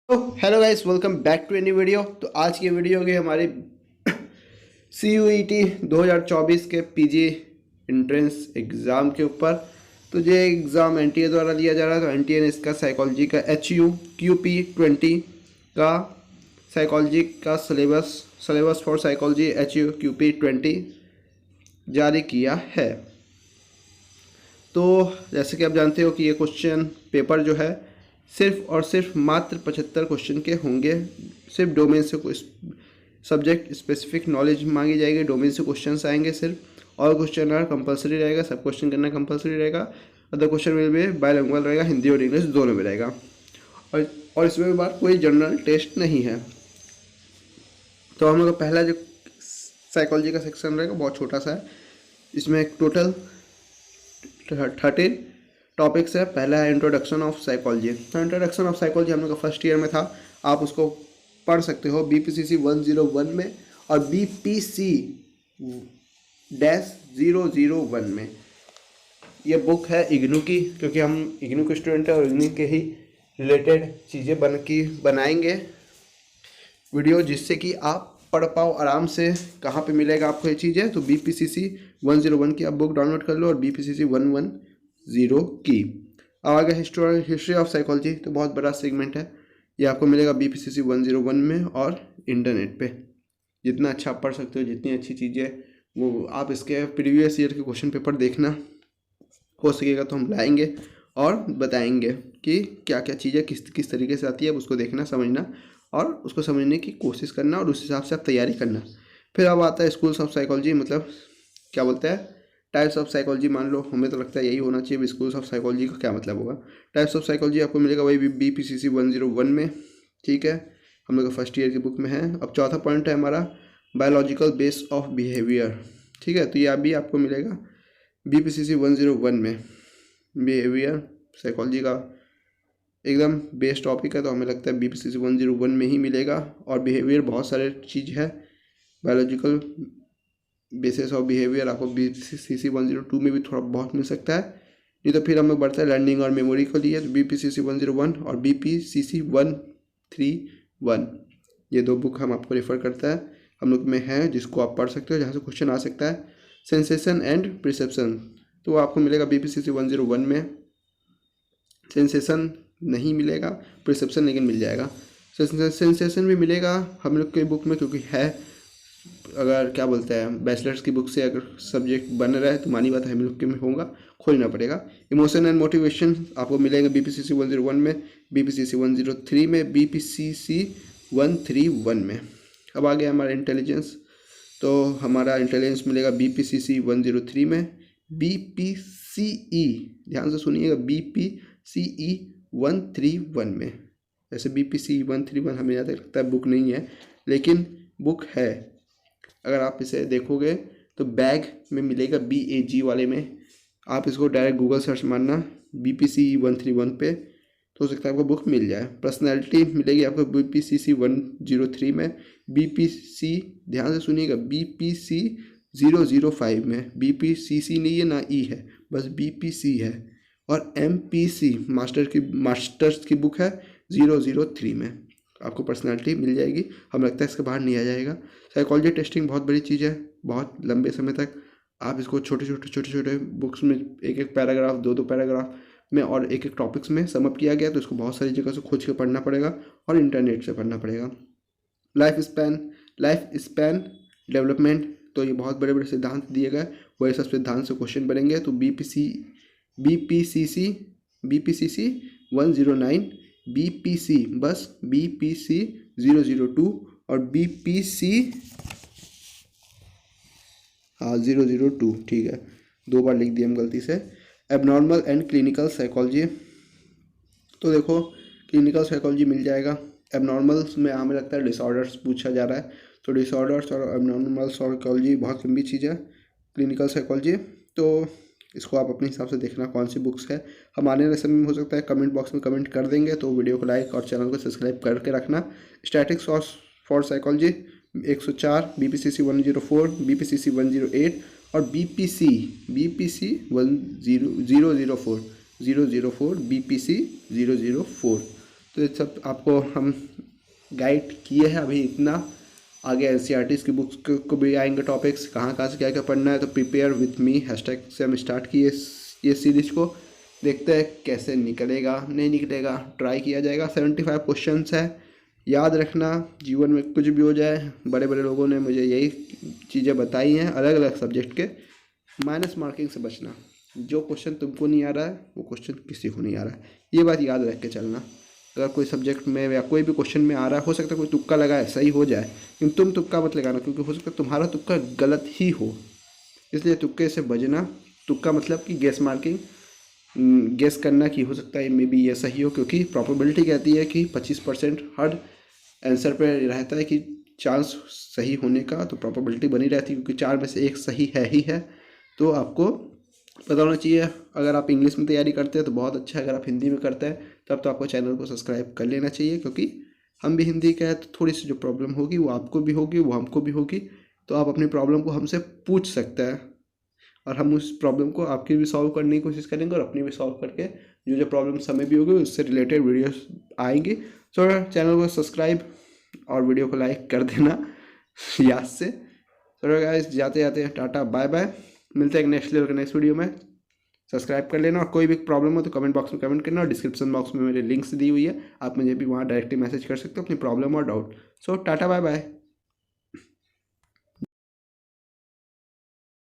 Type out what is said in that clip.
तो hello guys, welcome back to any video. तो आज की वीडियो होगी हमारी CUET 2024 के पीजी एंट्रेंस एग्ज़ाम के ऊपर। तो ये एग्ज़ाम NTA द्वारा लिया जा रहा है। तो NTA ने इसका साइकोलॉजी का HUQP20 का साइकोलॉजी का सिलेबस फॉर साइकोलॉजी HUQP20 जारी किया है। तो जैसे कि आप जानते हो कि ये क्वेश्चन पेपर जो है सिर्फ और सिर्फ मात्र 75 क्वेश्चन के होंगे। सिर्फ डोमेन से सब्जेक्ट स्पेसिफिक नॉलेज मांगी जाएगी, डोमेन से क्वेश्चंस आएंगे सिर्फ। और क्वेश्चन आर कंपलसरी रहेगा, सब क्वेश्चन करना कंपलसरी रहेगा। अदर क्वेश्चन विल भी बायलिंगुअल रहेगा, हिंदी और इंग्लिश दोनों में रहेगा। और इसमें बात कोई जनरल टेस्ट नहीं है। तो हम लोग का पहला जो साइकोलॉजी का सेक्शन रहेगा बहुत छोटा सा है। इसमें टोटल 13 टॉपिक्स है। पहला है इंट्रोडक्शन ऑफ साइकोलॉजी। तो इंट्रोडक्शन ऑफ साइकोलॉजी हम लोग का फर्स्ट ईयर में था। आप उसको पढ़ सकते हो BPCC 101 में और BPC-001 में। ये बुक है इग्नू की, क्योंकि हम इग्नू के स्टूडेंट हैं और इग्नू के ही रिलेटेड चीज़ें बनाएंगे वीडियो, जिससे कि आप पढ़ पाओ आराम से। कहाँ पे मिलेगा आपको ये चीज़ें? तो BPCC 101 की आप बुक डाउनलोड कर लो और BPCC 110 की। अब आ गया हिस्ट्री ऑफ साइकोलॉजी। तो बहुत बड़ा सेगमेंट है, ये आपको मिलेगा BPCC 101 में और इंटरनेट पे। जितना अच्छा आप पढ़ सकते हो, जितनी अच्छी चीज़ें वो आप इसके प्रीवियस ईयर के क्वेश्चन पेपर देखना, हो सकेगा तो हम लाएंगे और बताएंगे कि क्या क्या चीज़ें किस तरीके से आती है। अब उसको देखना, समझना और उसको समझने की कोशिश करना और उस हिसाब से आप तैयारी करना। फिर अब आता है स्कूल्स ऑफ साइकोलॉजी, मतलब क्या बोलते हैं, टाइप्स ऑफ साइकोलॉजी। मान लो, हमें तो लगता है यही होना चाहिए। स्कूल्स ऑफ साइकोलॉजी का क्या मतलब होगा? टाइप्स ऑफ साइकोलॉजी आपको मिलेगा वही BPCC 101 में। ठीक है, हम लोग फर्स्ट ईयर की बुक में है। अब चौथा पॉइंट है हमारा बायोलॉजिकल बेस ऑफ बिहेवियर। ठीक है, तो ये भी आपको मिलेगा BPCC 101 में। बिहेवियर साइकोलॉजी का एकदम बेस्ट टॉपिक है, तो हमें लगता है BPCC 101 में ही मिलेगा। और बिहेवियर बहुत सारे चीज़ है, बायोलॉजिकल बेसिस ऑफ बिहेवियर आपको BPCC 102 में भी थोड़ा बहुत मिल सकता है। नहीं तो फिर हम लोग बढ़ता है लर्निंग और मेमोरी को लिए, तो BPCC 101 और BPCC 131, ये दो बुक हम आपको रेफ़र करता है, हम लोग में है, जिसको आप पढ़ सकते हो, जहाँ से क्वेश्चन आ सकता है। सेंसेशन एंड परसेप्शन, तो वो आपको मिलेगा BPCC 101 में। सेंसेशन नहीं मिलेगा, परसेप्शन लेकिन मिल जाएगा। सेंसेशन भी मिलेगा हम लोग के बुक में, क्योंकि है, अगर क्या बोलते हैं, बैचलर्स की बुक से अगर सब्जेक्ट बन रहा है तो मानी बात है हम लोग के में होगा, खोजना पड़ेगा। इमोशन एंड मोटिवेशन आपको मिलेगा BPCC 101 में, BPCC 103 में, BPCC 131 में। अब आ गया हमारा इंटेलिजेंस। तो हमारा इंटेलिजेंस मिलेगा BPCC 103 में। BPCE, ध्यान से सुनिएगा, BPCE 131 में। ऐसे BPCE 131 हमें ज़्यादा लगता है बुक नहीं है, लेकिन बुक है। अगर आप इसे देखोगे तो बैग में मिलेगा BAG वाले में। आप इसको डायरेक्ट गूगल सर्च मारना BPCE 131 पे, तो हो सकता है आपको बुक मिल जाए। पर्सनैलिटी मिलेगी आपको BPCC 103 में। BPC, ध्यान से सुनिएगा, BPC 005 में। BPCC नहीं है ना E है, बस BPC है। और MPC मास्टर्स की बुक है 003 में। आपको पर्सनालिटी मिल जाएगी, हमें लगता है इसके बाहर नहीं आ जाएगा। साइकोलॉजी टेस्टिंग बहुत बड़ी चीज़ है, बहुत लंबे समय तक आप इसको छोटे छोटे बुक्स में एक एक पैराग्राफ, दो पैराग्राफ में और एक एक टॉपिक्स में समअप किया गया, तो इसको बहुत सारी जगह से खोज के पढ़ना पड़ेगा और इंटरनेट से पढ़ना पड़ेगा। लाइफ स्पैन डेवलपमेंट, तो ये बहुत बड़े बड़े सिद्धांत दिए गए, वही सब सिद्धांत से क्वेश्चन बनेंगे। तो BPCC 109, BPC बस BPC 002 और BPC 002, ठीक है, दो बार लिख दिया हम गलती से। एबनॉर्मल एंड क्लिनिकल साइकोलॉजी, तो देखो क्लिनिकल साइकोलॉजी मिल जाएगा। एबनॉर्मल्स में हमें लगता है डिसऑर्डर्स पूछा जा रहा है, तो डिसऑर्डर्स और एबनॉर्मल साइकोलॉजी बहुत लंबी चीज़ है। क्लिनिकल साइकोलॉजी, तो इसको आप अपने हिसाब से देखना कौन सी बुक्स है। हम आने वाले समय में हो सकता है कमेंट बॉक्स में कमेंट कर देंगे, तो वीडियो को लाइक और चैनल को सब्सक्राइब करके रखना। Statics for psychology 104, BPCC 104, BPCC 108 और BPC 004 BPC 004। तो ये सब आपको हम गाइड किए हैं अभी इतना। आगे एनसीईआरटी की बुक्स को भी आएंगे टॉपिक्स, कहाँ कहाँ से क्या क्या पढ़ना है। तो प्रिपेयर विथ मी हैशटैग से हम स्टार्ट किए ये सीरीज को। देखते हैं कैसे निकलेगा नहीं निकलेगा, ट्राई किया जाएगा। 75 क्वेश्चंस है, याद रखना। जीवन में कुछ भी हो जाए, बड़े बड़े लोगों ने मुझे यही चीज़ें बताई हैं अलग अलग सब्जेक्ट के। माइनस मार्किंग से बचना, जो क्वेश्चन तुमको नहीं आ रहा है वो क्वेश्चन किसी को नहीं आ रहा है, ये बात याद रख के चलना। अगर कोई सब्जेक्ट में या कोई भी क्वेश्चन में आ रहा है, हो सकता है कोई तुक्का लगा है, सही हो जाए, लेकिन तुम तुक्का मत लगाना, क्योंकि हो सकता है तुम्हारा तुक्का गलत ही हो। इसलिए तुक्के से बचना। तुक्का मतलब कि गेस मार्किंग, गेस करना कि हो सकता है मे बी ये सही हो, क्योंकि प्रोबेबिलिटी कहती है कि 25% हर आंसर पे रहता है कि चांस सही होने का, तो प्रोबेबिलिटी बनी रहती है, क्योंकि 4 में से 1 सही है ही है। तो आपको पता होना चाहिए। अगर आप इंग्लिश में तैयारी करते हैं तो बहुत अच्छा है, अगर आप हिंदी में करते हैं तब तो आपको चैनल को सब्सक्राइब कर लेना चाहिए, क्योंकि हम भी हिंदी का है तो थोड़ी सी जो प्रॉब्लम होगी वो आपको भी होगी, वो हमको भी होगी। तो आप अपनी प्रॉब्लम को हमसे पूछ सकते हैं और हम उस प्रॉब्लम को आपकी भी सॉल्व करने की कोशिश करेंगे, और अपनी भी सॉल्व करके जो जो प्रॉब्लम्स हमें भी होगी उससे रिलेटेड वीडियोस आएंगी। सो चैनल को सब्सक्राइब और वीडियो को लाइक कर देना याद से। सो गाइस, जाते जाते टाटा बाय बाय, मिलते हैं नेक्स्ट लेवल के नेक्स्ट वीडियो में। सब्सक्राइब कर लेना, और कोई भी प्रॉब्लम हो तो कमेंट बॉक्स में कमेंट करना, और डिस्क्रिप्शन बॉक्स में मेरे लिंक्स दी हुई है, आप मुझे भी वहाँ डायरेक्टली मैसेज कर सकते हो अपनी प्रॉब्लम और डाउट। सो टाटा बाय बाय।